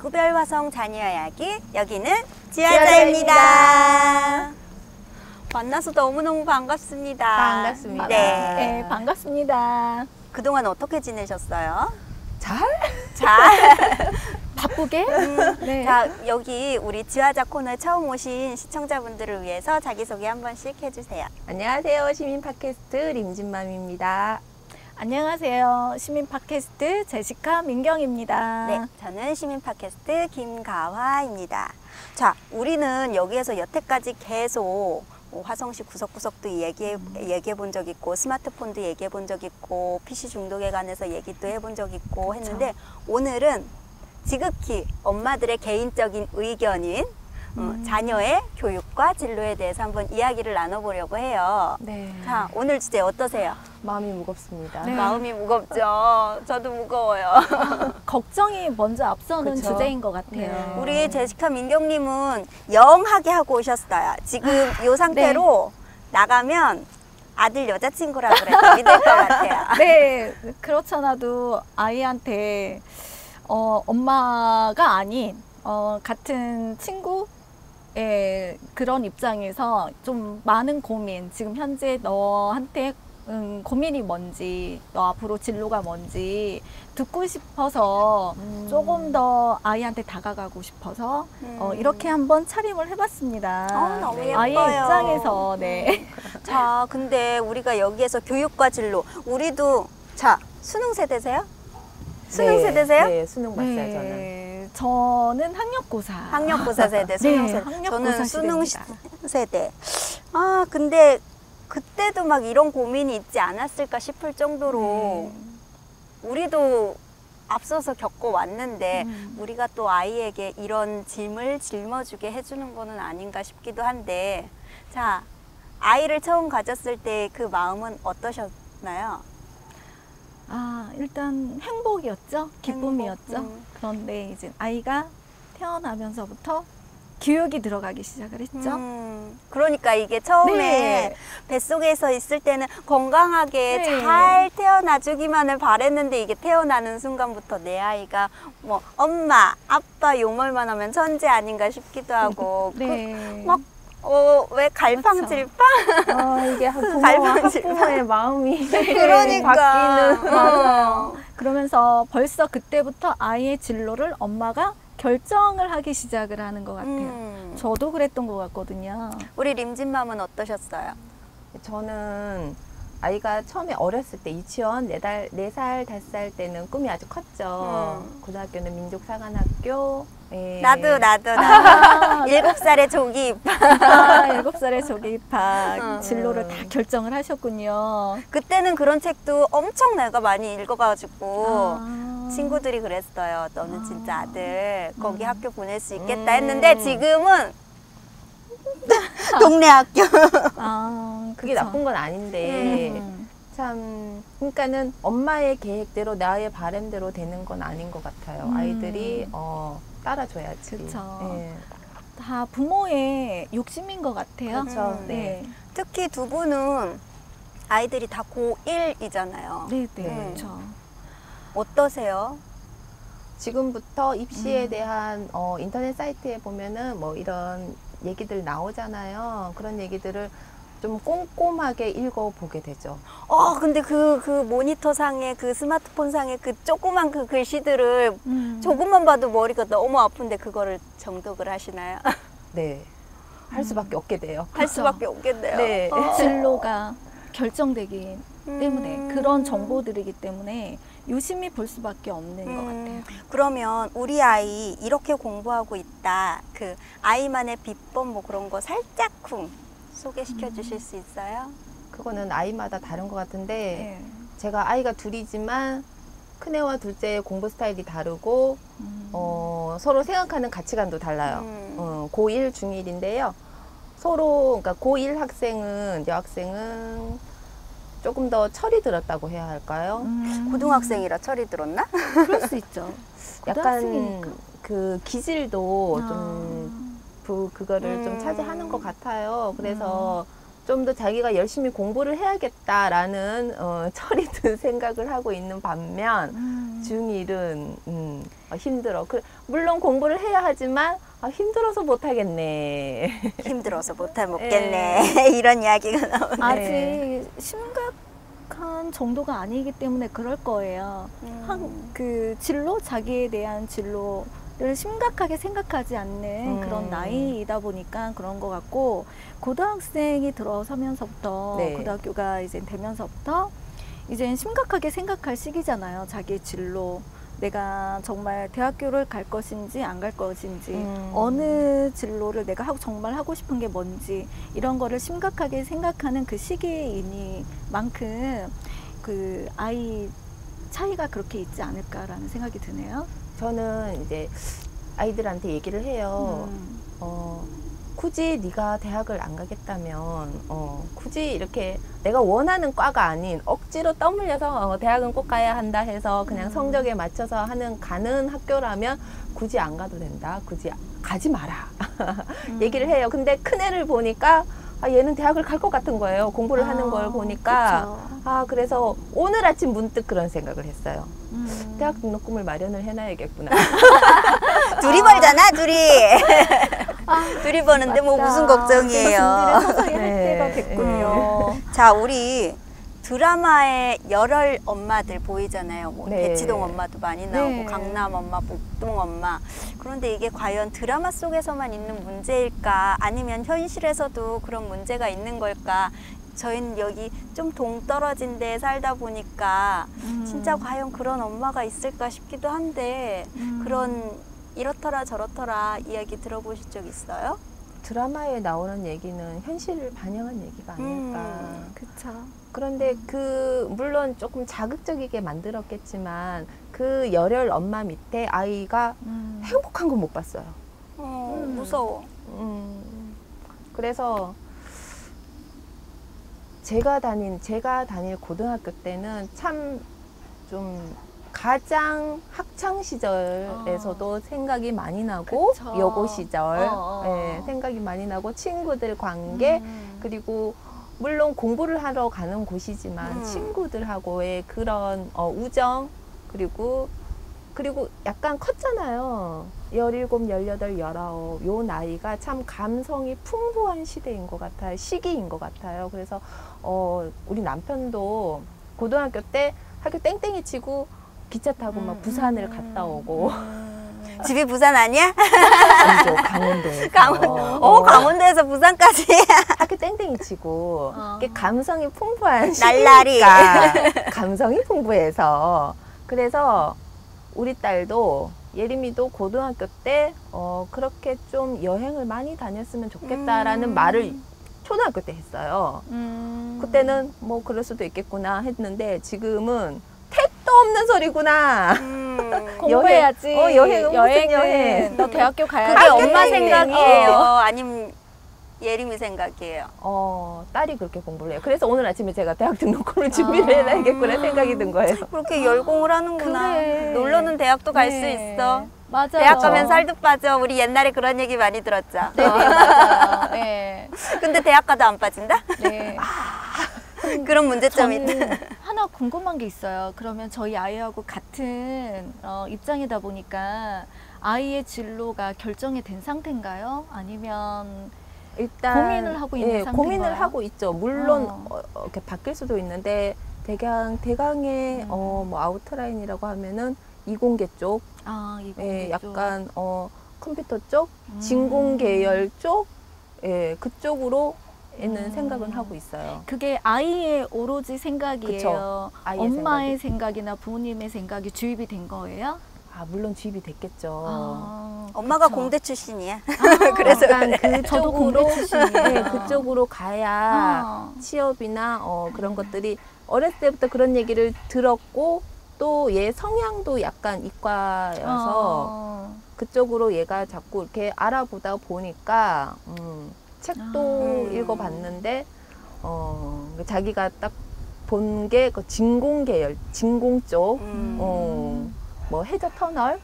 지구별 화성 자녀 이야기, 여기는 지아자입니다. 만나서 너무너무 반갑습니다. 반갑습니다. 네, 반갑습니다. 그동안 어떻게 지내셨어요? 잘? 바쁘게? 네. 자, 여기 우리 지화자 코너에 처음 오신 시청자분들을 위해서 자기소개 한 번씩 해주세요. 안녕하세요. 시민 팟캐스트 림진맘입니다. 안녕하세요. 시민 팟캐스트 제시카 민경입니다. 네, 저는 시민 팟캐스트 김가화입니다. 자, 우리는 여기에서 여태까지 계속 화성시 구석구석도 얘기해 본 적 있고, 스마트폰도 얘기해 본 적 있고, PC 중독에 관해서 얘기도 해본 적 있고 했는데, 오늘은 지극히 엄마들의 개인적인 의견인 자녀의 교육과 진로에 대해서 한번 이야기를 나눠보려고 해요. 네. 자, 오늘 주제 어떠세요? 마음이 무겁습니다. 네. 마음이 무겁죠. 저도 무거워요. 걱정이 먼저 앞서는 그쵸? 주제인 것 같아요. 네. 우리 제시카 민경님은 영하게 하고 오셨어요. 지금 이 상태로 나가면 아들 여자친구라고 그래도 믿을 것 같아요. 네, 그렇잖아도 아이한테 엄마가 아닌 같은 친구의 그런 입장에서 좀 많은 고민, 지금 현재 너한테 고민이 뭔지, 너 앞으로 진로가 뭔지 듣고 싶어서 조금 더 아이한테 다가가고 싶어서 이렇게 한번 차림을 해봤습니다. 너무 네. 예뻐요. 아이의 입장에서. 네. 자, 근데 우리가 여기에서 교육과 진로, 우리도 자, 수능 세대세요? 수능 세대세요? 네, 수능 봤어요, 저는. 네, 저는 학력고사. 학력고사 세대, 수능 세대. 학력고사 저는 수능 시대입니다. 세대. 아, 근데 그때도 막 이런 고민이 있지 않았을까 싶을 정도로 우리도 앞서서 겪어왔는데 우리가 또 아이에게 이런 짐을 짊어주게 해주는 거는 아닌가 싶기도 한데, 자, 아이를 처음 가졌을 때 그 마음은 어떠셨나요? 일단 행복이었죠. 기쁨이었죠. 행복, 그런데 이제 아이가 태어나면서부터 교육이 들어가기 시작을 했죠. 그러니까 이게 처음에 네. 뱃속에서 있을 때는 건강하게 네. 잘 태어나주기만을 바랬는데, 이게 태어나는 순간부터 내 아이가 뭐 엄마, 아빠 요 말만 하면 천재 아닌가 싶기도 하고 네. 왜 갈팡질팡? 이게 갈팡질팡. 학부모의 마음이 그러니까 바뀌는. 맞아요. 그러면서 벌써 그때부터 아이의 진로를 엄마가 결정을 하기 시작을 하는 것 같아요. 저도 그랬던 것 같거든요. 우리 림진맘은 어떠셨어요? 저는 아이가 처음에 어렸을 때 유치원 4살, 5살 때는 꿈이 아주 컸죠. 고등학교는 민족사관학교. 예. 나도 7살에 조기 입학. 7살에 조기 입학 진로를 다 결정을 하셨군요. 그때는 그런 책도 엄청 내가 많이 읽어가지고 친구들이 그랬어요. 너는 진짜 아들 거기 학교 보낼 수 있겠다 했는데, 지금은 동네 학교. 그게 나쁜 건 아닌데 참, 그러니까는 엄마의 계획대로 나의 바람대로 되는 건 아닌 것 같아요. 아이들이 따라줘야지. 그쵸. 네. 다 부모의 욕심인 것 같아요. 그쵸. 네. 특히 두 분은 아이들이 다 고1이잖아요. 네, 그렇죠. 어떠세요? 지금부터 입시에 대한 인터넷 사이트에 보면은 뭐 이런 얘기들 나오잖아요. 그런 얘기들을 좀 꼼꼼하게 읽어보게 되죠. 근데 그 모니터 상에, 그 스마트폰 상에 그 조그만 그 글씨들을 조금만 봐도 머리가 너무 아픈데 그거를 정독을 하시나요? 네. 할 수밖에 없게 돼요. 할 수밖에 없겠네요. 네. 진로가 결정되기 때문에 그런 정보들이기 때문에 유심히 볼 수밖에 없는 것 같아요. 그러면 우리 아이 이렇게 공부하고 있다, 그 아이만의 비법 뭐 그런 거 살짝쿵 소개시켜 주실 수 있어요? 그거는 아이마다 다른 것 같은데 네. 제가 아이가 둘이지만 큰애와 둘째의 공부 스타일이 다르고 서로 생각하는 가치관도 달라요. 고1, 중1인데요. 서로, 그러니까 고1 학생은, 여학생은 조금 더 철이 들었다고 해야 할까요? 고등학생이라 철이 들었나? 그럴 수 있죠. 약간 고등학생이니까. 그 기질도 좀 그거를 좀 차지하는 것 같아요. 그래서 좀 더 자기가 열심히 공부를 해야겠다라는 철이 든 생각을 하고 있는 반면 중1은 힘들어. 물론 공부를 해야 하지만 힘들어서 못하겠네. 힘들어서 못할 먹겠네. 이런 이야기가 나오네. 아직 심각한 정도가 아니기 때문에 그럴 거예요. 그 진로, 자기에 대한 진로를 심각하게 생각하지 않는 그런 나이이다 보니까 그런 것 같고, 고등학생이 들어서면서부터 네. 고등학교가 이제 되면서부터 이제 심각하게 생각할 시기잖아요. 자기의 진로. 내가 정말 대학교를 갈 것인지 안 갈 것인지, 어느 진로를 내가 정말 하고 싶은 게 뭔지, 이런 거를 심각하게 생각하는 그 시기이니만큼 그 아이 차이가 그렇게 있지 않을까라는 생각이 드네요. 저는 이제 아이들한테 얘기를 해요. 굳이 네가 대학을 안 가겠다면 굳이 이렇게 내가 원하는 과가 아닌 억지로 떠밀려서 대학은 꼭 가야 한다 해서 그냥 성적에 맞춰서 가는 학교라면 굳이 안 가도 된다. 굳이 가지 마라. 얘기를 해요. 근데 큰애를 보니까 얘는 대학을 갈 것 같은 거예요. 공부를 하는 걸 보니까. 그쵸. 그래서 오늘 아침 문득 그런 생각을 했어요. 대학 등록금을 마련을 해놔야겠구나. 둘이 벌잖아, 둘이. 둘이 버는데 뭐 무슨 걱정이에요. 서서히 할 네. 때가 됐군요. 자, 우리 드라마에 열혈 엄마들 보이잖아요. 뭐 네. 대치동 엄마도 많이 나오고 네. 강남 엄마, 목동 엄마. 그런데 이게 과연 드라마 속에서만 있는 문제일까? 아니면 현실에서도 그런 문제가 있는 걸까? 저희는 여기 좀 동떨어진 데에 살다 보니까 진짜 과연 그런 엄마가 있을까 싶기도 한데 그런 이렇더라 저렇더라 이야기 들어보실 적 있어요? 드라마에 나오는 얘기는 현실을 반영한 얘기가 아닐까. 그쵸. 그런데 물론 조금 자극적이게 만들었겠지만 그 열혈 엄마 밑에 아이가 행복한 건 못 봤어요. 무서워. 그래서 제가 다닐 고등학교 때는 참 좀 가장 학창 시절에서도 생각이 많이 나고 그쵸. 여고 시절 어. 생각이 많이 나고 친구들 관계 그리고 물론 공부를 하러 가는 곳이지만 친구들하고의 그런 우정 그리고 약간 컸잖아요. 17, 18, 19 요 나이가 참 감성이 풍부한 시대인 것 같아요. 시기인 것 같아요. 그래서 우리 남편도 고등학교 때 학교 땡땡이 치고 기차 타고 막 부산을 갔다 오고 집이 부산 아니야? 아니죠, 강원도에서. 강원도에서 부산까지. 학교 땡땡이 치고 이게 감성이 풍부한 날라리. 시기니까 감성이 풍부해서 그래서 우리 딸도 예림이도 고등학교 때 그렇게 좀 여행을 많이 다녔으면 좋겠다라는 말을 초등학교 때 했어요. 그때는 뭐 그럴 수도 있겠구나 했는데 지금은 택도 없는 소리구나. 공부해야지. 여행은 무슨 여행. 너 대학교 가야지. 그게 엄마 여행. 생각이에요? 아니면 예림이 생각이에요? 딸이 그렇게 공부를 해요. 그래서 오늘 아침에 제가 대학 등록금을 준비를 해놔야겠구나 생각이 든 거예요. 그렇게 열공을 하는구나. 그래. 놀러는 대학도 갈 수 네. 있어. 맞아요. 대학 가면 살도 빠져. 우리 옛날에 그런 얘기 많이 들었죠. 네, 맞아요. 네. 근데 대학 가도 안 빠진다? 네. 그런 문제점이 있다. 저는 하나 궁금한 게 있어요. 그러면 저희 아이하고 같은 입장이다 보니까 아이의 진로가 결정이 된 상태인가요? 아니면 일단 고민을 하고 있는 상태인가요? 고민을 하고 있죠. 물론 이렇게 바뀔 수도 있는데 대강의 뭐 아우트라인이라고 하면은 이공계 쪽, 이공계 쪽. 약간 컴퓨터 쪽, 진공 계열 쪽, 그쪽으로 는 생각은 하고 있어요. 그게 아이의 오로지 생각이에요. 그쵸. 아이의 엄마의 생각이나 부모님의 생각이 주입이 된 거예요? 물론 주입이 됐겠죠. 엄마가 그쵸. 공대 출신이야. 그래서 저도 공대 출신이에요. 그쪽으로 가야 취업이나 그런 것들이 어렸을 때부터 그런 얘기를 들었고 또 얘 성향도 약간 이과여서 그쪽으로 얘가 자꾸 이렇게 알아보다 보니까 책도 읽어봤는데 자기가 딱 본 게 그 진공 계열, 진공 쪽, 뭐 뭐 해저 터널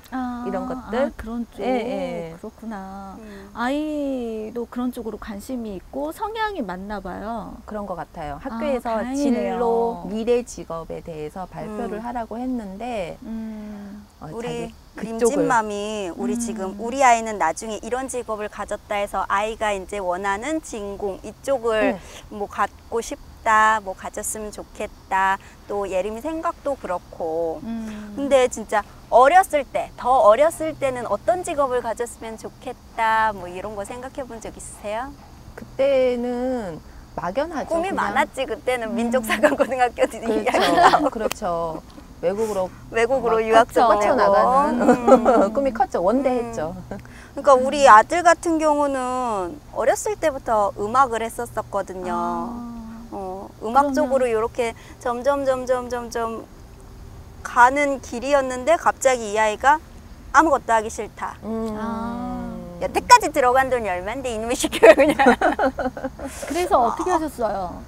이런 것들. 그런 쪽. 예, 예. 그렇구나. 아이도 그런 쪽으로 관심이 있고 성향이 맞나 봐요. 그런 것 같아요. 학교에서 다행이네요. 진로, 미래 직업에 대해서 발표를 하라고 했는데 우리 자기 림찐맘이 우리 지금 우리 아이는 나중에 이런 직업을 가졌다 해서 아이가 이제 원하는 진공 이쪽을 뭐 갖고 싶다, 뭐 가졌으면 좋겠다. 또 예림이 생각도 그렇고. 근데 진짜 어렸을 때, 더 어렸을 때는 어떤 직업을 가졌으면 좋겠다, 뭐 이런 거 생각해 본 적 있으세요? 그때는 막연하죠. 꿈이 그냥. 많았지. 그때는 민족사관고등학교 이야기 그렇죠. 나오고 그렇죠. 외국으로 외국으로 유학도 뻗쳐나가는 꿈이 컸죠. 원대했죠. 그러니까 우리 아들 같은 경우는 어렸을 때부터 음악을 했었거든요. 음악 그러면- 쪽으로 이렇게 점점 가는 길이었는데 갑자기 이 아이가 아무것도 하기 싫다. 여태까지 들어간 돈이 얼만데 이놈의 시켜요 그냥. 그래서 어떻게 하셨어요?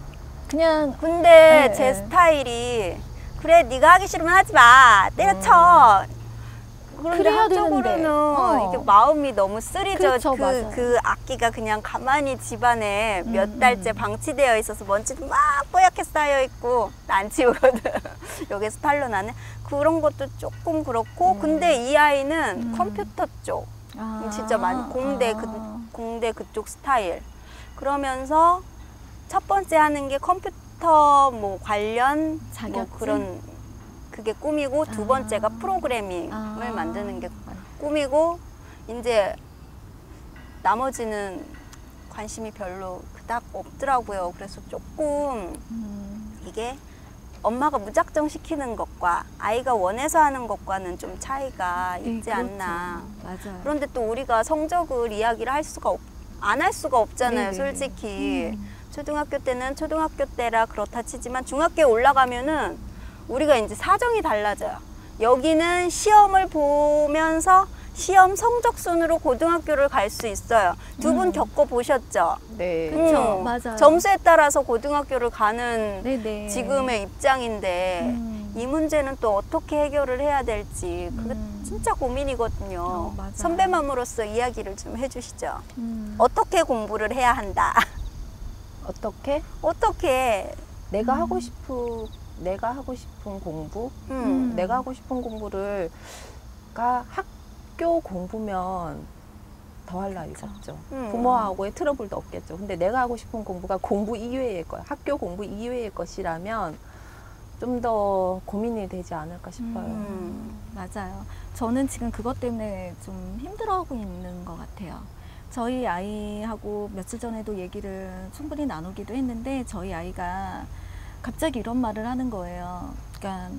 그냥 근데 네, 제 네. 스타일이 그래 네가 하기 싫으면 하지 마 때려쳐. 그런데 그래야 한쪽으로는 되는데. 이게 마음이 너무 쓰리죠. 그렇죠, 맞아요. 그 악기가 그냥 가만히 집안에 몇 달째 방치되어 있어서 먼지도 막 뽀얗게 쌓여 있고 나 안 치우거든. 여기서 탄로 나네. 그런 것도 조금 그렇고 근데 이 아이는 컴퓨터 쪽 진짜 많이 공대 그쪽 스타일. 그러면서 첫 번째 하는 게 컴퓨터 뭐 관련 자격증? 뭐 그런 그게 꿈이고 두 번째가 프로그래밍을 만드는 게 꿈이고 이제 나머지는 관심이 별로 그닥 없더라고요. 그래서 조금 이게 엄마가 무작정 시키는 것과 아이가 원해서 하는 것과는 좀 차이가 있지 않나. 맞아요. 그런데 또 우리가 성적을 이야기를 할 수가 안 할 수가 없잖아요. 네네네. 솔직히 초등학교 때는 초등학교 때라 그렇다 치지만 중학교에 올라가면은 우리가 이제 사정이 달라져요. 여기는 시험을 보면서 시험 성적 순으로 고등학교를 갈 수 있어요. 두 분 겪어보셨죠? 네. 그쵸, 맞아요. 점수에 따라서 고등학교를 가는 네네. 지금의 입장인데 이 문제는 또 어떻게 해결을 해야 될지 그게 진짜 고민이거든요. 맞아요. 선배맘으로서 이야기를 좀 해주시죠. 음. 어떻게 공부를 해야 한다. 어떻게? 어떻게 내가 하고 싶은 공부, 내가 하고 싶은 공부를 학교 공부면 더할 나위가 없죠. 부모하고의 트러블도 없겠죠. 근데 내가 하고 싶은 공부가 공부 이외의 것, 학교 공부 이외의 것이라면 좀 더 고민이 되지 않을까 싶어요. 맞아요. 저는 지금 그것 때문에 좀 힘들어하고 있는 것 같아요. 저희 아이하고 며칠 전에도 얘기를 충분히 나누기도 했는데 저희 아이가 갑자기 이런 말을 하는 거예요. 그러니까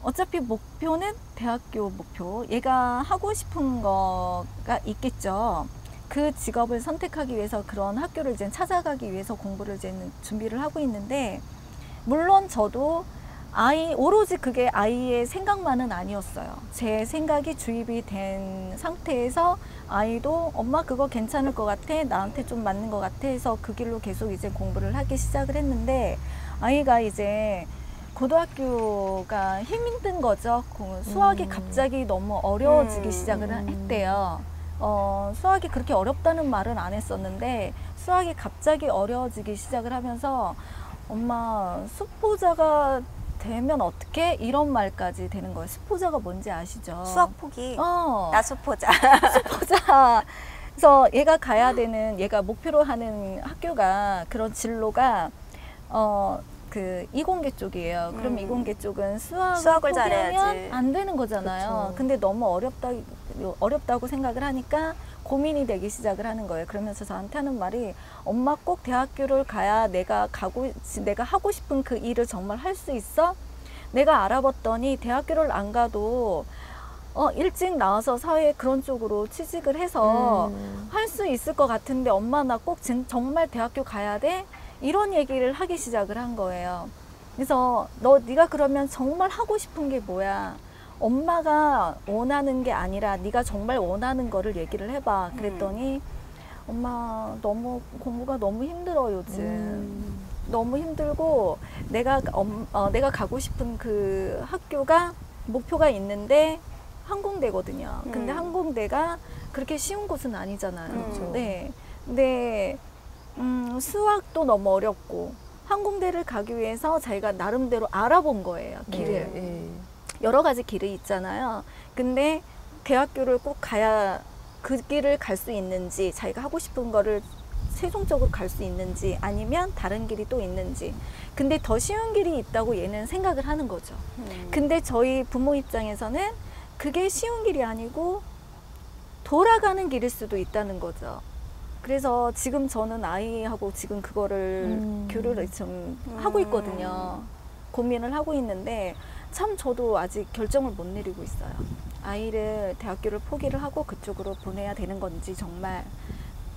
어차피 목표는 대학교 목표. 얘가 하고 싶은 거가 있겠죠. 그 직업을 선택하기 위해서 그런 학교를 이제 찾아가기 위해서 공부를 이제 준비를 하고 있는데 물론 저도 오로지 그게 아이의 생각만은 아니었어요. 제 생각이 주입이 된 상태에서 아이도 엄마 그거 괜찮을 것 같아. 나한테 좀 맞는 것 같아 해서 그 길로 계속 이제 공부를 하기 시작을 했는데 아이가 이제 고등학교가 힘든 거죠. 수학이 갑자기 너무 어려워지기 시작을 했대요. 수학이 그렇게 어렵다는 말은 안 했었는데 수학이 갑자기 어려워지기 시작을 하면서 엄마 수포자가 되면 어떻게 이런 말까지 되는 거예요. 수포자가 뭔지 아시죠? 수학 포기. 나 수포자. 수포자. 그래서 얘가 가야 되는 얘가 목표로 하는 학교가 그런 진로가 그 이공계 쪽이에요. 그럼 이공계 쪽은 수학을 잘해야지. 안 되는 거잖아요. 그쵸. 근데 너무 어렵다고 생각을 하니까 고민이 되기 시작을 하는 거예요. 그러면서 저한테 하는 말이 엄마 꼭 대학교를 가야 내가 하고 싶은 그 일을 정말 할 수 있어? 내가 알아봤더니 대학교를 안 가도 일찍 나와서 사회에 그런 쪽으로 취직을 해서 할 수 있을 것 같은데 엄마 나 꼭 정말 대학교 가야 돼? 이런 얘기를 하기 시작을 한 거예요. 그래서 네가 그러면 정말 하고 싶은 게 뭐야? 엄마가 원하는 게 아니라 네가 정말 원하는 거를 얘기를 해봐. 그랬더니 엄마 너무 공부가 너무 힘들어 요즘. 너무 힘들고 내가 가고 싶은 그 학교가 목표가 있는데 항공대거든요. 근데 음. 항공대가 그렇게 쉬운 곳은 아니잖아요. 그렇죠. 네. 근데 수학도 너무 어렵고 항공대를 가기 위해서 자기가 나름대로 알아본 거예요. 길을. 네. 여러 가지 길이 있잖아요. 근데 대학교를 꼭 가야 그 길을 갈 수 있는지, 자기가 하고 싶은 거를 최종적으로 갈 수 있는지, 아니면 다른 길이 또 있는지. 근데 더 쉬운 길이 있다고 얘는 생각을 하는 거죠. 근데 저희 부모 입장에서는 그게 쉬운 길이 아니고 돌아가는 길일 수도 있다는 거죠. 그래서 지금 저는 아이하고 지금 그거를 교류를 좀 하고 있거든요. 고민을 하고 있는데 참 저도 아직 결정을 못 내리고 있어요. 아이를 대학교를 포기를 하고 그쪽으로 보내야 되는 건지 정말,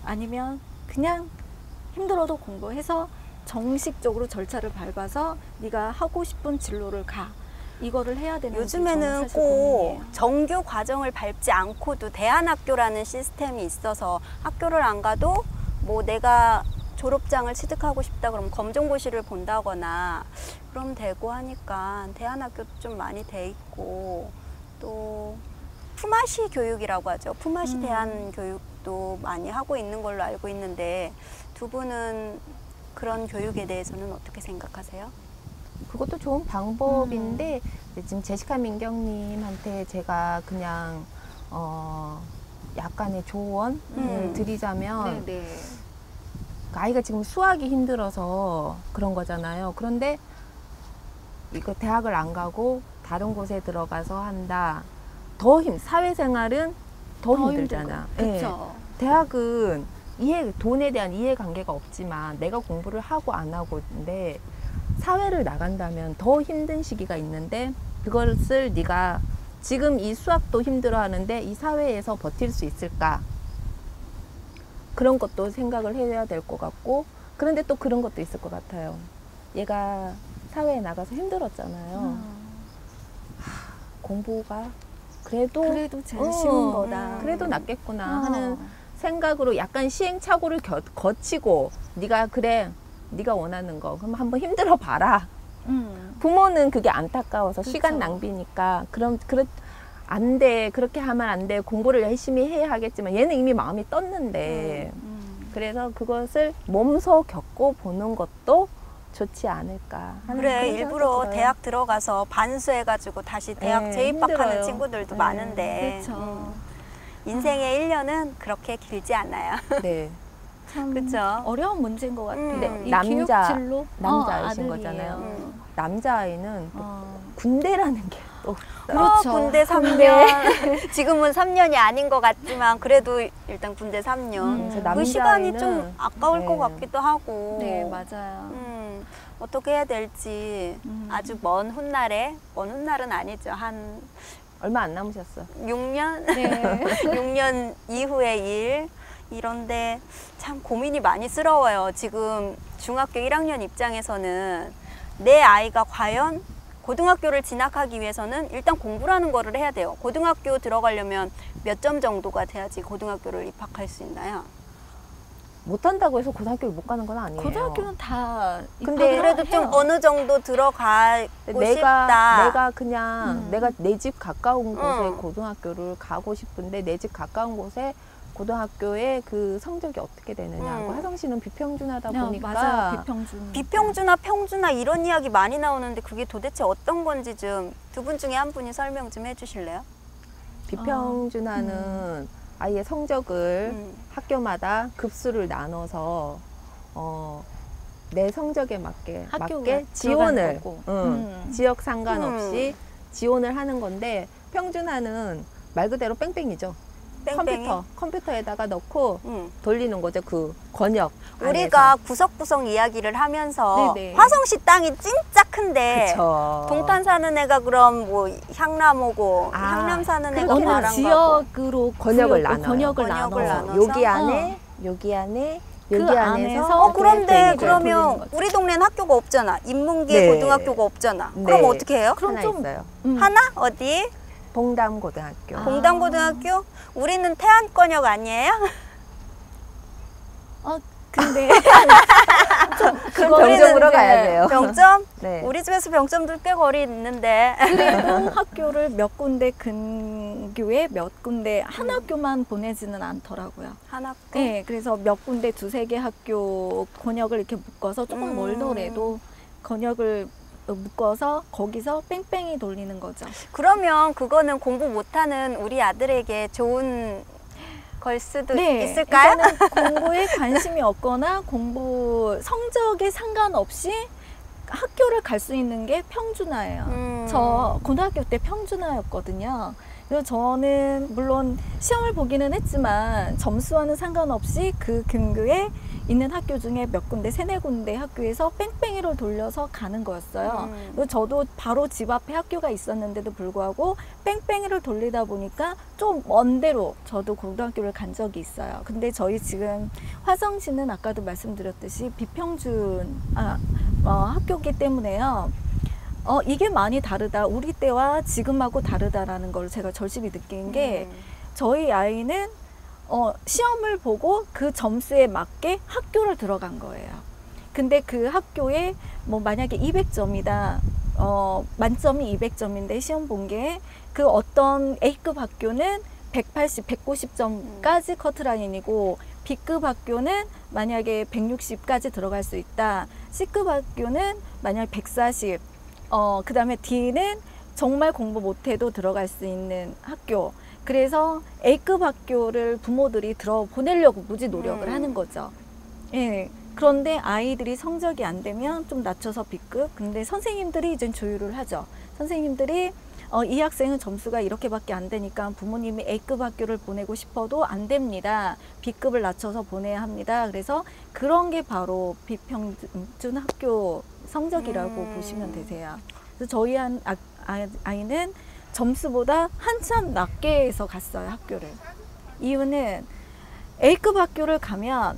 아니면 그냥 힘들어도 공부해서 정식적으로 절차를 밟아서 네가 하고 싶은 진로를 가, 이거를 해야 되는지. 요즘에는 저는 사실 꼭 고민이에요. 정규 과정을 밟지 않고도 대안학교라는 시스템이 있어서 학교를 안 가도 뭐 내가 졸업장을 취득하고 싶다 그러면 검정고시를 본다거나 그럼 되고 하니까 대안학교도 좀 많이 돼 있고, 또 품앗이 교육이라고 하죠. 품앗이 대안 교육도 많이 하고 있는 걸로 알고 있는데, 두 분은 그런 교육에 대해서는 어떻게 생각하세요? 그것도 좋은 방법인데 지금 제시카 민경님한테 제가 그냥 약간의 조언을 드리자면, 네. 아이가 지금 수학이 힘들어서 그런 거잖아요. 그런데 이거 대학을 안 가고 다른 곳에 들어가서 한다. 사회생활은 더 힘들잖아. 그렇죠. 대학은 돈에 대한 이해관계가 없지만 내가 공부를 하고 안 하고인데, 사회를 나간다면 더 힘든 시기가 있는데 그것을 네가 지금 이 수학도 힘들어 하는데 이 사회에서 버틸 수 있을까? 그런 것도 생각을 해야 될 것 같고, 그런데 또 그런 것도 있을 것 같아요. 얘가 사회에 나가서 힘들었잖아요. 공부가 그래도 제일 쉬운 거다. 그래도 낫겠구나 하는 생각으로 약간 시행착오를 거치고 네가 원하는 거 그럼 한번 힘들어 봐라. 부모는 그게 안타까워서 그쵸. 시간 낭비니까 안 돼, 그렇게 하면 안 돼, 공부를 열심히 해야 하겠지만 얘는 이미 마음이 떴는데 그래서 그것을 몸소 겪고 보는 것도 좋지 않을까 하는 그래, 그런 일부러 생각이 들어요. 대학 들어가서 반수해가지고 다시 대학 네, 재입학하는 힘들어요. 친구들도 네, 많은데, 그렇죠. 인생의 1년은 그렇게 길지 않아요. 네. 참 그쵸? 어려운 문제인 것 같아요. 네, 이 남자- 교육 진로? 남자이신 아들이에요. 거잖아요. 남자아이는 군대라는 게 또 그렇죠. 군대 3년. 지금은 3년이 아닌 것 같지만 그래도 일단 군대 3년. 그래서 그 시간이 남자아이는- 좀 아까울 것 네. 같기도 하고. 네, 맞아요. 어떻게 해야 될지 아주 먼 훗날은 아니죠. 한 얼마 안 남으셨어. 6년? 네. 6년 이후의 일. 이런데 참 고민이 많이 스러워요. 지금 중학교 1학년 입장에서는 내 아이가 과연 고등학교를 진학하기 위해서는 일단 공부라는 거를 해야 돼요. 고등학교 들어가려면 몇 점 정도가 돼야지 고등학교를 입학할 수 있나요? 못한다고 해서 고등학교를 못 가는 건 아니에요. 고등학교는 다 근데 입학을 그래도 좀 해요. 어느 정도 들어가고 싶다. 내가 그냥 내가 내 집 가까운 곳에 응. 고등학교를 가고 싶은데 내 집 가까운 곳에 고등학교의 그 성적이 어떻게 되느냐고. 화성시는 비평준하다 보니까 맞아요. 비평준. 비평준화, 평준화 이런 이야기 많이 나오는데 그게 도대체 어떤 건지 좀 두 분 중에 한 분이 설명 좀 해주실래요? 비평준화는 아이의 성적을 음. 학교마다 급수를 나눠서 내 성적에 맞게 학교가 지원을 들어가는 거고. 지역 상관없이 지원을 하는 건데, 평준화는 말 그대로 뺑뺑이죠. 뺑뺑이? 컴퓨터에다가 넣고 음. 돌리는 거죠. 그 권역 우리가 안에서. 구석구석 이야기를 하면서 네네. 화성시 땅이 진짜 큰데 그쵸. 동탄 사는 애가 그럼 뭐 향남 오고 아, 향남 사는 애가 어느 바람 가고 지역으로 권역을 구역, 나눠요. 권역을 권역을 나눠. 나눠서? 여기 안에 여기 안에 그 여기 안에서 안에서 그런데 뺑뺑이를 그러면 돌리는 거죠. 우리 동네는 학교가 없잖아. 인문계 네. 고등학교가 없잖아. 네. 그럼 어떻게 해요? 그럼 하나 좀- 있어요. 하나? 어디? 봉담고등학교. 봉담고등학교? 우리는 태안권역 아니에요? 근데 그럼 병점으로 가야 돼요. 병점? 네. 우리 집에서 병점도 꽤 거리 있는데. 그래도 학교를 몇 군데 근교에 몇 군데 한 학교만 보내지는 않더라고요. 한 학교? 네, 그래서 몇 군데 두세 개 학교 권역을 이렇게 묶어서 조금 멀더라도 권역을 묶어서 거기서 뺑뺑이 돌리는 거죠. 그러면 그거는 공부 못하는 우리 아들에게 좋은 걸 수도 있을까요? 일단은 공부에 관심이 없거나 공부 성적에 상관없이 학교를 갈 수 있는 게 평준화예요. 저 고등학교 때 평준화였거든요. 그래서 저는 물론 시험을 보기는 했지만 점수와는 상관없이 그 근교에 있는 학교 중에 몇 군데, 세네 군데 학교에서 뺑뺑이를 돌려서 가는 거였어요. 그래서 저도 바로 집 앞에 학교가 있었는데도 불구하고 뺑뺑이를 돌리다 보니까 좀 먼 데로 저도 고등학교를 간 적이 있어요. 근데 저희 지금 화성시는 아까도 말씀드렸듯이 비평준 학교이기 때문에요. 이게 많이 다르다. 우리 때와 지금하고 다르다라는 걸 제가 절실히 느낀 게 저희 아이는 시험을 보고 그 점수에 맞게 학교를 들어간 거예요. 근데 그 학교에 뭐 만약에 200점이다. 만점이 200점인데 시험 본 게 그 어떤 A급 학교는 180, 190점까지 커트라인이고 B급 학교는 만약에 160까지 들어갈 수 있다. C급 학교는 만약 140, 그 다음에 D는 정말 공부 못해도 들어갈 수 있는 학교. 그래서 A급 학교를 부모들이 보내려고 무지 노력을 하는 거죠. 예. 그런데 아이들이 성적이 안 되면 좀 낮춰서 B급. 근데 선생님들이 이제 조율을 하죠. 선생님들이 이 학생은 점수가 이렇게밖에 안 되니까 부모님이 A급 학교를 보내고 싶어도 안 됩니다. B급을 낮춰서 보내야 합니다. 그래서 그런 게 바로 비평준 학교 성적이라고 보시면 되세요. 그래서 저희 아이는 점수보다 한참 낮게 해서 갔어요, 학교를. 이유는 A급 학교를 가면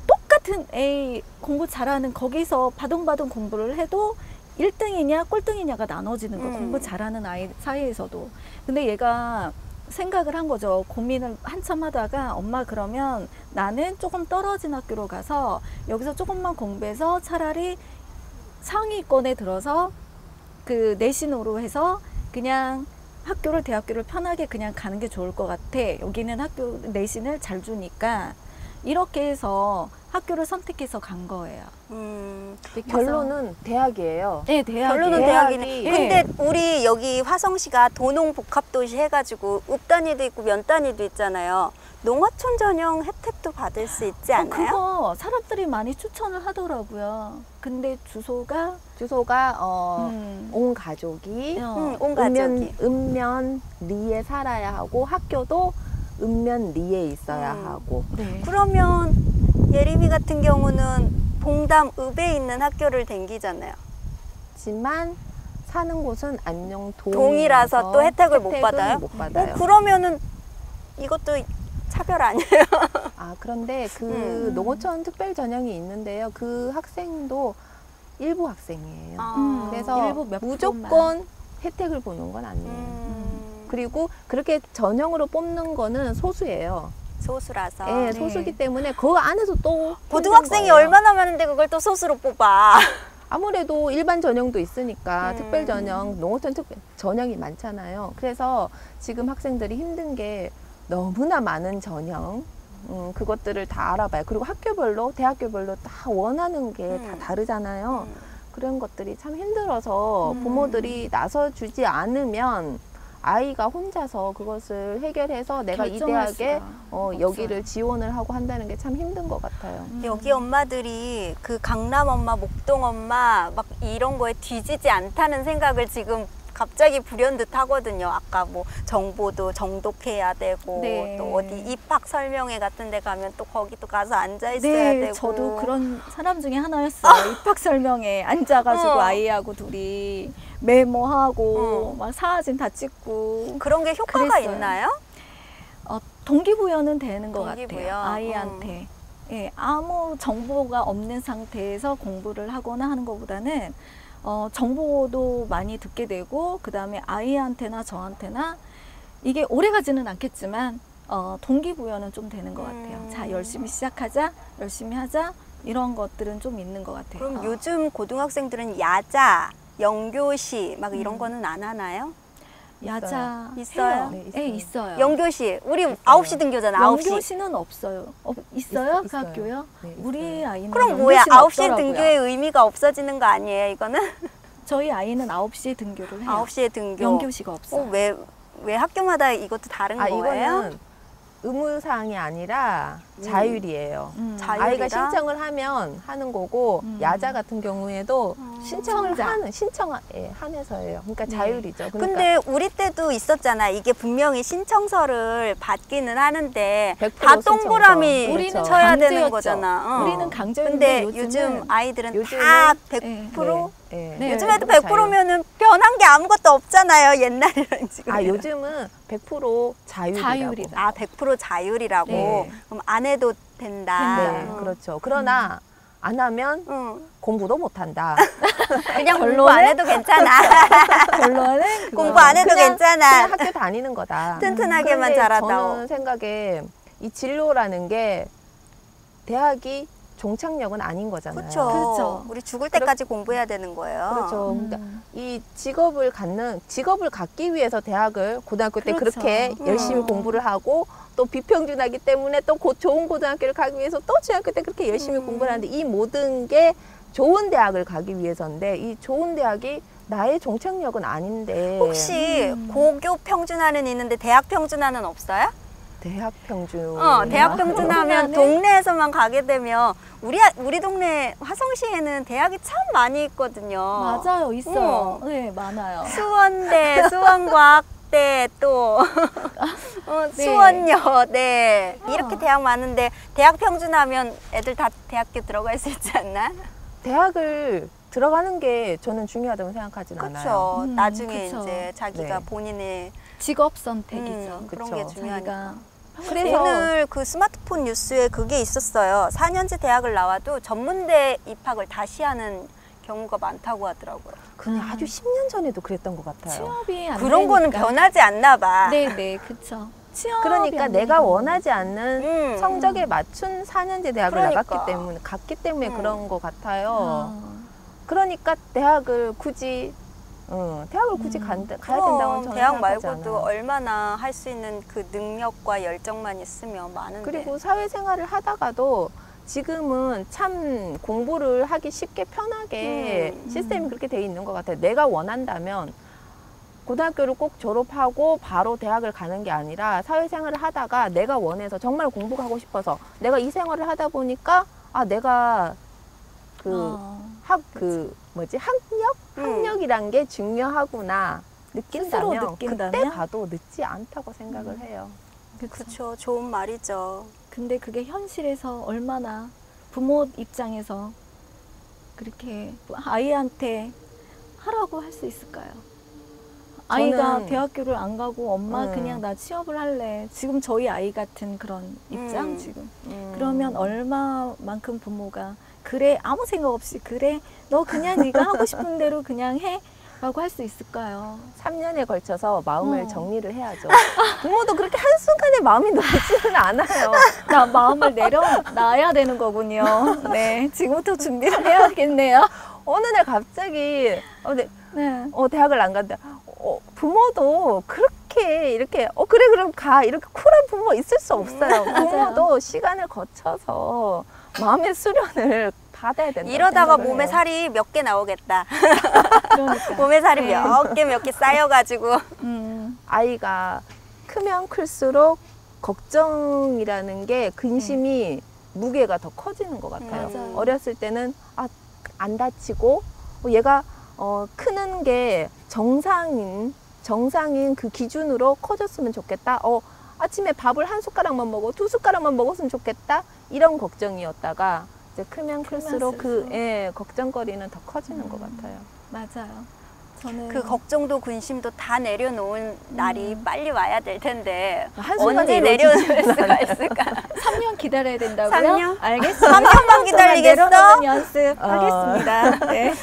똑같은 A 공부 잘하는 거기서 바둥바둥 공부를 해도 1등이냐 꼴등이냐가 나눠지는 거 공부 잘하는 아이 사이에서도. 근데 얘가 생각을 한 거죠. 고민을 한참 하다가 엄마 그러면 나는 조금 떨어진 학교로 가서 여기서 조금만 공부해서 차라리 상위권에 들어서 그 내신으로 해서 그냥 대학교를 편하게 그냥 가는 게 좋을 것 같아. 여기는 학교 내신을 잘 주니까. 이렇게 해서 학교를 선택해서 간 거예요. 결론은 대학이에요. 네, 대학이에요. 결론은 대학이네. 근데 우리 여기 화성시가 도농복합도시 해가지고 읍 단위도 있고 면 단위도 있잖아요. 농어촌 전형 혜택도 받을 수 있지 않나요? 그거 사람들이 많이 추천을 하더라고요. 근데 주소가 온 가족이 온 가족이 읍면리에 살아야 하고 학교도 읍면리에 있어야 하고. 네. 그러면 예림이 같은 경우는 봉담 읍에 있는 학교를 댕기잖아요. 하지만 사는 곳은 안녕 동이라서 또 혜택을 못 받아요? 못 받아요. 그러면은 이것도 차별 아니에요? 그런데 그 농어촌 특별 전형이 있는데요. 그 학생도 일부 학생이에요. 그래서 일부 몇 무조건 혜택을 보는 건 아니에요. 그리고 그렇게 전형으로 뽑는 거는 소수예요. 소수라서. 네, 소수기 때문에 그 안에서 또 고등학생이 얼마나 많은데 그걸 또 소수로 뽑아. 아무래도 일반 전형도 있으니까 특별 전형, 농어촌 특별 전형이 많잖아요. 그래서 지금 학생들이 힘든 게 너무나 많은 전형, 그것들을 다 알아봐요. 그리고 학교별로, 대학교별로 다 원하는 게 다 다르잖아요. 그런 것들이 참 힘들어서 부모들이 나서주지 않으면 아이가 혼자서 그것을 해결해서 내가 이 대학에 여기를 지원을 하고 한다는 게 참 힘든 것 같아요. 여기 엄마들이 그 강남 엄마, 목동 엄마 막 이런 거에 뒤지지 않다는 생각을 지금 갑자기 불현듯 하거든요. 아까 뭐 정보도 정독해야 되고 네. 또 어디 입학 설명회 같은 데 가면 또 거기 또 가서 앉아 있어야 되고. 저도 그런 사람 중에 하나였어요. 입학 설명에 앉아가지고 아이하고 둘이 메모하고 막 사진 다 찍고. 그런 게 효과가 그랬어요. 있나요? 동기부여는 되는 것 동기부여. 같아요. 아이한테. 예, 아무 정보가 없는 상태에서 공부를 하거나 하는 것보다는 정보도 많이 듣게 되고, 그 다음에 아이한테나 저한테나 이게 오래 가지는 않겠지만 동기부여는 좀 되는 것 같아요. 자, 열심히 시작하자, 열심히 하자, 이런 것들은 좀 있는 것 같아요. 그럼 요즘 고등학생들은 야자, 영교시 막 이런 거는 안 하나요? 야자 있어요? 해요. 네, 네, 있어요. 있어요. 영교시 우리 있어요. 9시 등교잖아. 9시. 영교시는 없어요. 있어요? 그 있어요. 학교요? 네, 우리 있어요. 아이는 그럼 뭐야? 9시 없더라고요. 등교의 의미가 없어지는 거 아니에요, 이거는? 저희 아이는 9시에 등교를 해요. 9시에 등교. 영교시가 없어요. 왜 학교마다 이것도 다른 거예요? 이거는 의무사항이 아니라 자율이에요. 자율이다? 아이가 신청을 하면 하는 거고 야자 같은 경우에도 신청에 한해서예요. 그러니까 네. 자율이죠. 그러니까 근데 우리 때도 있었잖아. 이게 분명히 신청서를 받기는 하는데 100% 다 동그라미 신청서. 우리는 그렇죠. 쳐야 되는 강제였죠. 거잖아. 우리는 강제였는데 근데 요즘 아이들은 요즘은 다 100%? 네. 네. 요즘 애들 자율. 100%면은 변한 게 아무것도 없잖아요. 옛날이랑 지금. 요즘은 100% 자율이라고. 자율이다. 100% 자율이라고. 네. 그럼 안 해도 된다. 네, 그렇죠. 그러나 안 하면 응. 공부도 못 한다. 그냥 공부 안 해도 괜찮아. 결론은 공부 안 해도 그냥 괜찮아. 학교 다니는 거다. 튼튼하게만 그런데 자라다오. 저는 생각에 이 진로라는 게 대학이 종착역은 아닌 거잖아요. 그렇죠. 그렇죠. 우리 죽을 때까지 공부해야 되는 거예요. 그렇죠. 그러니까 이 직업을 갖기 위해서 대학을 고등학교 때 그렇죠. 그렇게 열심히 공부를 하고 또 비평준하기 때문에 또 좋은 고등학교를 가기 위해서 또 중학교 때 그렇게 열심히 공부를 하는데 이 모든 게 좋은 대학을 가기 위해서인데 이 좋은 대학이 나의 종착역은 아닌데 혹시 고교 평준화는 있는데 대학 평준화는 없어요? 대학 평준. 대학 평준화면 평준화는? 동네에서만 가게 되면 우리 동네 화성시에는 대학이 참 많이 있거든요. 맞아요, 있어요. 네, 많아요. 수원대, 수원과학대 또 네. 수원여대 이렇게 대학 많은데 대학 평준화면 애들 다 대학교 들어갈 수 있지 않나? 대학을 들어가는 게 저는 중요하다고 생각하진 않아요. 그렇죠. 나중에 그쵸. 이제 자기가 네. 본인의 직업 선택이죠. 그런 그쵸. 게 중요하니까. 자기가 그래서 오늘 그 스마트폰 뉴스에 그게 있었어요. 4년제 대학을 나와도 전문대 입학을 다시 하는 경우가 많다고 하더라고요. 그냥 아주 10년 전에도 그랬던 것 같아요. 취업이 안 그런 거는 되니까. 변하지 않나 봐. 네, 네, 그렇죠. 취업이 그러니까 안 내가 되니까. 원하지 않는 성적에 맞춘 4년제 대학을 그러니까. 갔기 때문에 그런 것 같아요. 아, 그러니까 대학을 굳이 가야 된다고 그럼 저는 대학 생각하지 말고도 않아요. 얼마나 할 수 있는 그 능력과 열정만 있으면 많은데. 그리고 사회생활을 하다가도 지금은 참 공부를 하기 쉽게 편하게 시스템이 그렇게 돼 있는 것 같아요. 내가 원한다면 고등학교를 꼭 졸업하고 바로 대학을 가는 게 아니라 사회생활을 하다가 내가 원해서 정말 공부가 하고 싶어서 내가 이 생활을 하다 보니까 내가 학력이란 게 중요하구나 스스로 느낀다면 느낀다면? 그때 가도 늦지 않다고 생각을 해요. 그렇죠. 좋은 말이죠. 근데 그게 현실에서 얼마나 부모 입장에서 그렇게 아이한테 하라고 할 수 있을까요? 아이가 저는- 대학교를 안 가고 엄마 음. 그냥 나 취업을 할래. 지금 저희 아이 같은 그런 입장 지금. 음. 그러면 얼마만큼 부모가 그래 아무 생각 없이 그래 너 그냥 네가 하고 싶은 대로 그냥 해 라고 할 수 있을까요? 3년에 걸쳐서 마음을 어. 정리를 해야죠. 부모도 그렇게 한순간에 마음이 놓지는 않아요. 나 마음을 내려놔야 되는 거군요. 네, 지금부터 준비를 해야겠네요. 어느 날 갑자기 네. 대학을 안 간다. 부모도 그렇게 이렇게 그래 그럼 가 이렇게 쿨한 부모 있을 수 없어요. 부모도 시간을 거쳐서 마음의 수련을 받아야 된다. 이러다가 몸에 살이 몇 개 나오겠다. 그러니까. 몸에 살이 네. 몇 개 쌓여가지고. 아이가 크면 클수록 걱정이라는 게 근심이 무게가 더 커지는 것 같아요. 맞아요. 어렸을 때는 안 다치고 얘가 크는 게 정상인 그 기준으로 커졌으면 좋겠다. 아침에 밥을 한 숟가락만 먹어, 2숟가락만 먹었으면 좋겠다. 이런 걱정이었다가 이제 크면 클수록 걱정거리는 더 커지는 것 같아요. 맞아요. 저는 그 걱정도 근심도 다 내려놓은 날이 빨리 와야 될 텐데 한순간에 언제 이루어지지 내려놓을 수가 있을까? 3년 기다려야 된다고요? 3년? 알겠습니다. 3년만 기다리겠어? 내려놓는 연습하겠습니다. 네.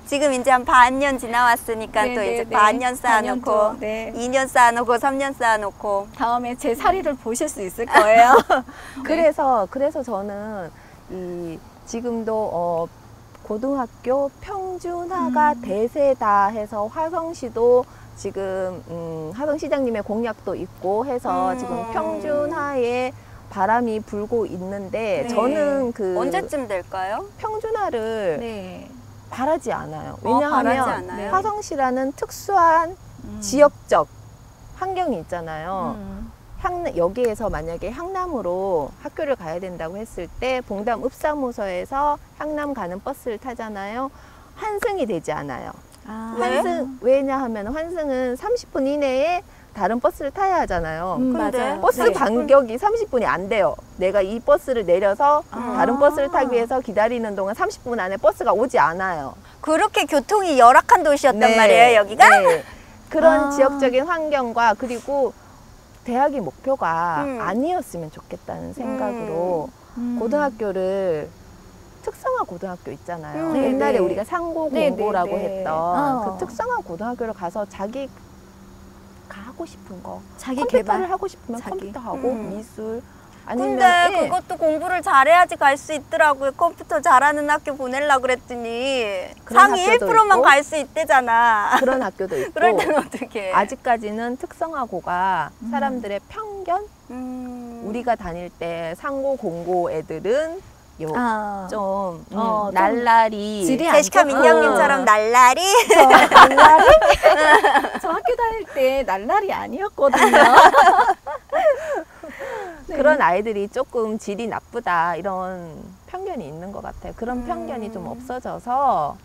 지금 이제 한 반년 지나왔으니까 네, 또 네, 이제 네. 반년 쌓아놓고 반년 또, 네. 2년 쌓아놓고 3년 쌓아놓고 다음에 제 사리를 보실 수 있을 거예요. 그래서 저는 이 지금도 고등학교 평준화가 대세다 해서 화성시도 지금 화성시장님의 공약도 있고 해서 지금 평준화에 바람이 불고 있는데 네. 저는 그 언제쯤 될까요? 평준화를 네. 바라지 않아요. 바라지 왜냐하면 않아요? 화성시라는 특수한 지역적 환경이 있잖아요. 여기에서 만약에 향남으로 학교를 가야 된다고 했을 때 봉담 읍사무소에서 향남 가는 버스를 타잖아요. 환승이 되지 않아요. 아. 왜? 왜냐하면 환승은 30분 이내에 다른 버스를 타야 하잖아요. 근데 맞아요. 버스 네. 간격이 30분이 안 돼요. 내가 이 버스를 내려서 아. 다른 버스를 타기 위해서 기다리는 동안 30분 안에 버스가 오지 않아요. 그렇게 교통이 열악한 도시였단 네. 말이에요, 여기가? 네. 그런 아. 지역적인 환경과 그리고 대학의 목표가 음. 아니었으면 좋겠다는 생각으로 음. 고등학교를 특성화 고등학교 있잖아요. 네, 옛날에 네. 우리가 상고 네, 공고라고 네, 네. 했던 어. 그 특성화 고등학교를 가서 자기가 하고 싶은 거 자기 컴퓨터를 개발. 하고 싶으면 자기. 컴퓨터 하고 음. 미술 아니면 근데 예. 그것도 공부를 잘해야지 갈 수 있더라고요. 컴퓨터 잘하는 학교 보내려고 그랬더니 그런 상위 학교도 1%만 있고. 갈 수 있대잖아. 그런 학교도 있고 그럴 때는 어떻게? 아직까지는 특성화고가 사람들의 편견 우리가 다닐 때 상고 공고 애들은 아. 좀 좀 날라리 질이 안 제시카 좋고. 민경님처럼 날라리? 날라리 저 학교 다닐 때 날라리 아니었거든요. 네. 그런 아이들이 조금 질이 나쁘다 이런 편견이 있는 것 같아요. 그런 편견이 좀 없어져서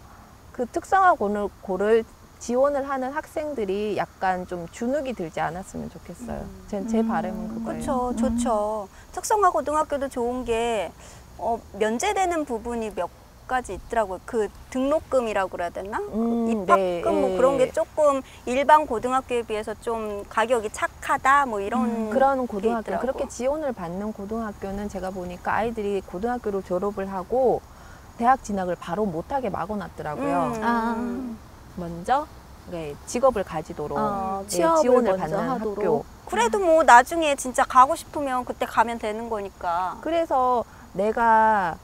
그 특성화고를 지원을 하는 학생들이 약간 좀 주눅이 들지 않았으면 좋겠어요. 제 바람은 그거예요. 그렇죠, 좋죠. 특성화 고등학교도 좋은 게 면제되는 부분이 몇 가지 있더라고요. 그 등록금이라고 그래야 되나? 그 입학금 네, 뭐 예. 그런 게 조금 일반 고등학교에 비해서 좀 가격이 착하다 뭐 이런 그런 게 고등학교 있더라고. 그렇게 지원을 받는 고등학교는 제가 보니까 아이들이 고등학교를 졸업을 하고 대학 진학을 바로 못하게 막아놨더라고요. 아. 먼저 네, 직업을 가지도록 네, 취업을 지원을 먼저 받는 하도록. 학교. 그래도 뭐 나중에 진짜 가고 싶으면 그때 가면 되는 거니까. 그래서 내가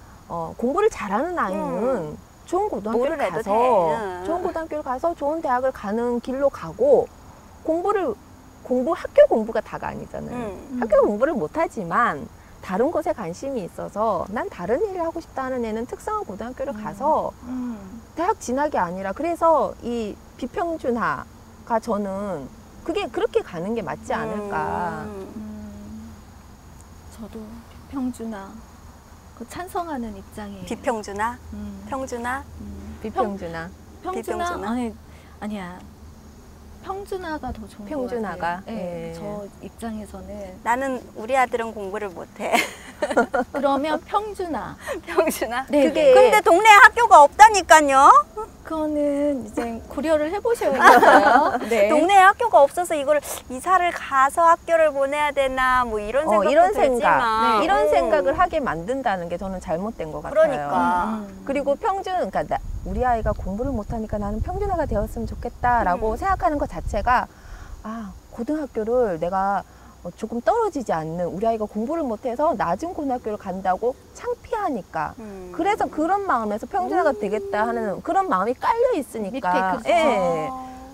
공부를 잘하는 아이는 좋은 고등학교를 뭐를 해도 가서 돼. 좋은 고등학교를 가서 좋은 대학을 가는 길로 가고 학교 공부가 다가 아니잖아요. 학교 공부를 못하지만 다른 것에 관심이 있어서 난 다른 일을 하고 싶다 하는 애는 특성화 고등학교를 가서 대학 진학이 아니라 그래서 이 비평준화가 저는 그게 그렇게 가는 게 맞지 않을까. 저도 평준화 찬성하는 입장이에요. 비평준화? 평준화? 비평준화. 평준화? 비평준화? 아니야. 평준화가 더 좋은 평준화가? 것 같아요. 네, 예. 저 입장에서는 나는 우리 아들은 공부를 못해. 그러면 평준화. 평준화? 네, 그게 근데 동네에 학교가 없다니까요. 그거는 이제 고려를 해보셔야겠어요. 네. 동네에 학교가 없어서 이걸 이사를 가서 학교를 보내야 되나 뭐 이런 생각도 이런 들지만. 네, 이런 생각을 하게 만든다는 게 저는 잘못된 것 같아요. 그러니까. 그리고 그러니까 우리 아이가 공부를 못하니까 나는 평준화가 되었으면 좋겠다라고 생각하는 것 자체가 고등학교를 내가 조금 떨어지지 않는 우리 아이가 공부를 못해서 낮은 고등학교를 간다고 창피하니까 그래서 그런 마음에서 평준화가 되겠다 하는 그런 마음이 깔려 있으니까 밑에 예.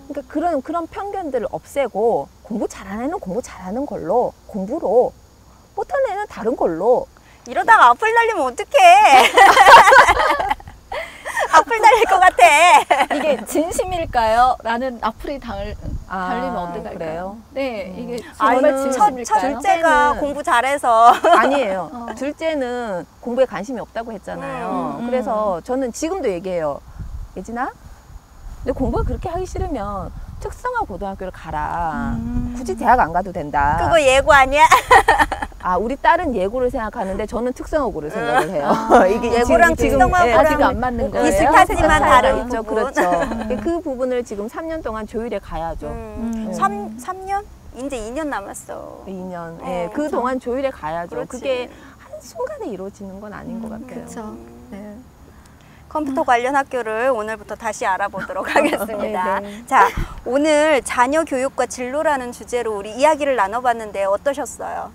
그러니까 그런 편견들을 없애고 공부 잘하는 애는 공부 잘하는 걸로 공부로 못하는 애는 다른 걸로 이러다가 악플 달리면 어떡해. 악플 달릴 것 같아. 이게 진심일까요? 라는 악플이 달리면 어떡할까요? 그래요? 네, 이게 아니, 정말 저는 진심일까요? 첫 둘째가 둘째는- 공부 잘해서. 아니에요. 둘째는 공부에 관심이 없다고 했잖아요. 그래서 저는 지금도 얘기해요. 예진아, 근데 공부가 그렇게 하기 싫으면 특성화 고등학교를 가라. 굳이 대학 안 가도 된다. 그거 예고 아니야? 우리 딸은 예고를 생각하는데 저는 특성화고를 생각을 해요. 이게 예고랑 지금 특성화고랑 아직 안 맞는 거예요? 비슷하지만 다른 있죠. 부분. 그렇죠. 그 부분을 지금 3년 동안 조율해 가야죠. 3년? 이제 2년 남았어. 2년. 어, 그 동안 조율해 가야죠. 그렇지. 그게 한순간에 이루어지는 건 아닌 것 같아요. 그렇죠. 네. 컴퓨터 관련 학교를 오늘부터 다시 알아보도록 하겠습니다. 네, 네. 자, 오늘 자녀 교육과 진로라는 주제로 우리 이야기를 나눠봤는데 어떠셨어요?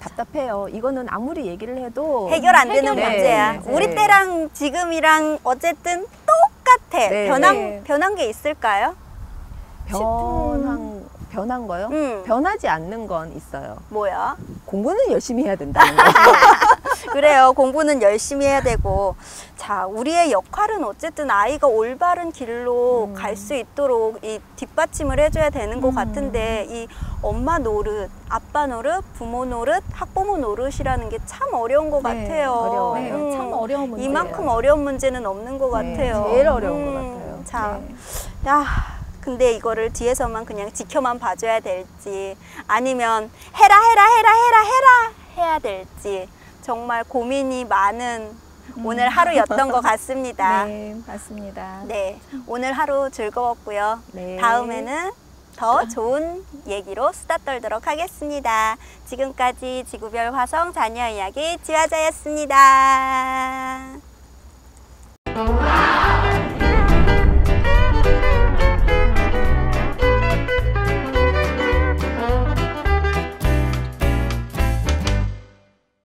답답해요. 이거는 아무리 얘기를 해도 해결 안 되는 해결이 안 문제야. 되죠. 우리 네. 때랑 지금이랑 어쨌든 똑같아. 네. 변한 게 있을까요? 변한 거요? 변하지 않는 건 있어요. 뭐야? 공부는 열심히 해야 된다는 거. 그래요. 공부는 열심히 해야 되고. 자, 우리의 역할은 어쨌든 아이가 올바른 길로 갈 수 있도록 이 뒷받침을 해줘야 되는 것 같은데, 이 엄마 노릇, 아빠 노릇, 부모 노릇, 학부모 노릇이라는 게 참 어려운 것 네, 같아요. 어려워요. 네, 참 어려운 문제예요. 이만큼 어려운 문제는 없는 것 네, 같아요. 제일 어려운 것 같아요. 자, 네. 야, 근데 이거를 뒤에서만 그냥 지켜만 봐줘야 될지, 아니면 해라 해야 될지, 정말 고민이 많은 오늘 하루였던 것 같습니다. 네, 맞습니다. 네, 오늘 하루 즐거웠고요. 네. 다음에는 더 좋은 얘기로 수다 떨도록 하겠습니다. 지금까지 지구별 화성 자녀 이야기 지화자였습니다.